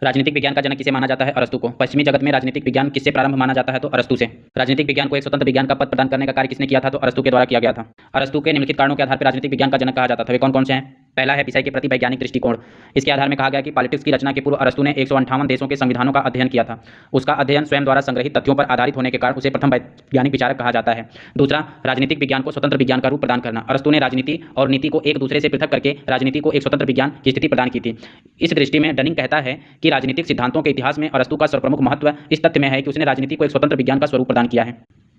राजनीतिक विज्ञान का जनक किसे माना जाता है? अरस्तु को। पश्चिमी जगत में राजनीतिक विज्ञान किससे प्रारंभ माना जाता है? तो अरस्तु से। राजनीतिक विज्ञान को एक स्वतंत्र विज्ञान का पद प्रदान करने का कार्य किसने किया था? तो अरस्तु के द्वारा किया गया था। अरस्तु के निम्नलिखित कारणों के आधार पर राजनीतिक विज्ञान का जनक कहा जाता था। वे कौन कौन से हैं? पहला है विषय के प्रति वैज्ञानिक दृष्टिकोण। इसके आधार में कहा गया कि पॉलिटिक्स की रचना के पूर्व अरस्तु ने 158 देशों के संविधानों का अध्ययन किया था। उसका अध्ययन स्वयं द्वारा संग्रहित तथ्यों पर आधारित होने के कारण उसे प्रथम वैज्ञानिक विचारक कहा जाता है। दूसरा, राजनीतिक विज्ञान को स्वतंत्र विज्ञान का रूप प्रदान करना। अरस्तु ने राजनीति और नीति को एक दूसरे से पृथक करके राजनीति को एक स्वतंत्र विज्ञान की स्थिति प्रदान की थी। इस दृष्टि में डनिंग कहता है कि राजनीतिक सिद्धांतों के इतिहास में अरस्तु का सर्वप्रमुख महत्व इस तथ्य में है कि उसने राजनीति को एक स्वतंत्र विज्ञान का स्वरूप प्रदान किया है।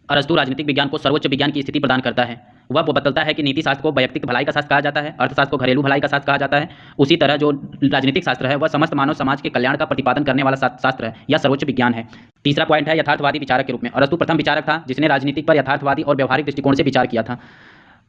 अरस्तु राजनीतिक विज्ञान को सर्वोच्च विज्ञान की स्थिति प्रदान करता है। वह बतलता है कि नीति शास्त्र को वैयक्तिक भलाई का शास्त्र कहा जाता है, अर्थशास्त्र को घरेलू भलाई का शास्त्र कहा जाता है। उसी तरह जो राजनीतिक शास्त्र है वह समस्त मानव समाज के कल्याण का प्रतिपादन करने वाला शास्त्र है या सर्वोच्च विज्ञान है। तीसरा पॉइंट है यथार्थवादी विचारक के रूप में। अरस्तु प्रथम विचारक था जिसने राजनीति पर यथार्थवादी और व्यवहारिक दृष्टिकोण से विचार किया था।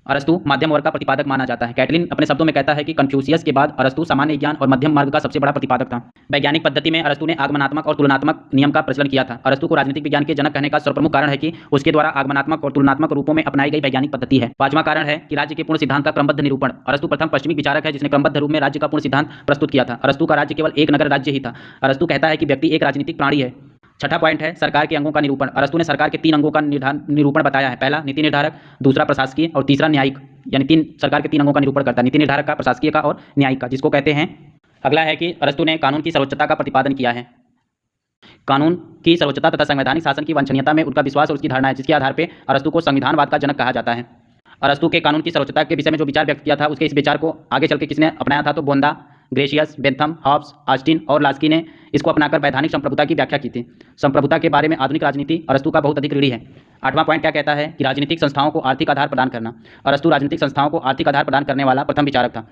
अरस्तु मध्यम वर्ग का प्रतिपादक माना जाता है। कैटलिन अपने शब्दों में कहता है कि कन्फ्यूशियस के बाद अरस्तु सामान्य ज्ञान और मध्यम मार्ग का सबसे बड़ा प्रतिपादक था। वैज्ञानिक पद्धति में अरस्तु ने आगमनात्मक और तुलनात्मक नियम का प्रचलन किया था। अरस्तु को राजनीतिक विज्ञान के जनक कहने का सर्वप्रमुख कारण है कि उसके द्वारा आगमनात्मक और तुलनात्मक रूपों में अपनाई गई वैज्ञानिक पद्धति है। पांचवां कारण है कि राज्य के पूर्ण सिद्धांत का क्रमबद्ध निरूपण। अरस्तु प्रथम पश्चिमी विचारक है जिसने क्रमबद्ध रूप में राज्य का पूर्ण सिद्धांत प्रस्तुत किया था। अरस्तु का राज्य केवल एक नगर राज्य ही था। अरस्तु कहता है कि व्यक्ति एक राजनीतिक प्राणी है। छठा पॉइंट है सरकार के अंगों का निरूपण। अरस्तु ने सरकार के 3 अंगों का निरूपण बताया है। पहला नीति निर्धारक, दूसरा प्रशासकीय और तीसरा न्यायिक। यानी सरकार के 3 अंगों का निरूपण करता है, नीति निर्धारक का, प्रशासकीय का और न्यायिक का, जिसको कहते हैं। अगला है कि अरस्तु ने कानून की सर्वोच्चता का प्रतिपादन किया है। कानून की सर्वोच्चता तथा संवैधानिक शासन की वांछनीयता में उनका विश्वास और उसकी धारणा है, जिसके आधार पर अरस्तु को संविधानवाद का जनक कहा जाता है। अरस्तु के कानून की सर्वोच्चता के विषय में जो विचार व्यक्त किया था उसके इस विचार को आगे चल के किसने अपनाया था? तो बोंदा, ग्रेशियस, बेंथम, हॉब्स, ऑस्टिन और लास्की ने इसको अपनाकर वैधानिक संप्रभुता की व्याख्या की थी। संप्रभुता के बारे में आधुनिक राजनीति अरस्तु का बहुत अधिक ऋणी है। 8वां पॉइंट क्या कहता है कि राजनीतिक संस्थाओं को आर्थिक आधार प्रदान करना। अरस्तु राजनीतिक संस्थाओं को आर्थिक आधार प्रदान करने वाला प्रथम विचारक था।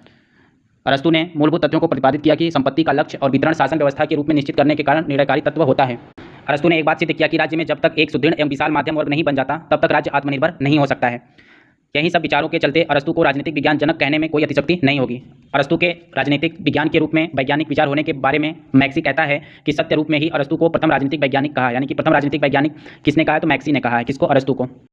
अरस्तु ने मूलभूत तथ्यों को प्रतिपादित किया कि संपत्ति का लक्ष्य और वितरण शासन व्यवस्था के रूप में निश्चित करने के कारण निर्णयकारी तत्व होता है। अरस्तु ने एक बात सिद्ध किया कि राज्य में जब तक एक सुदृढ़ एवं विशाल मध्यम वर्ग नहीं बन जाता तब तक राज्य आत्मनिर्भर नहीं हो सकता है। यही सब विचारों के चलते अरस्तु को राजनीतिक विज्ञान जनक कहने में कोई अतिशयोक्ति नहीं होगी। अरस्तु के राजनीतिक विज्ञान के रूप में वैज्ञानिक विचार होने के बारे में मैक्सी कहता है कि सत्य रूप में ही अरस्तु को प्रथम राजनीतिक वैज्ञानिक कहा। यानी कि प्रथम राजनीतिक वैज्ञानिक किसने कहा है? तो मैक्सी ने कहा है। किसको? अरस्तु को।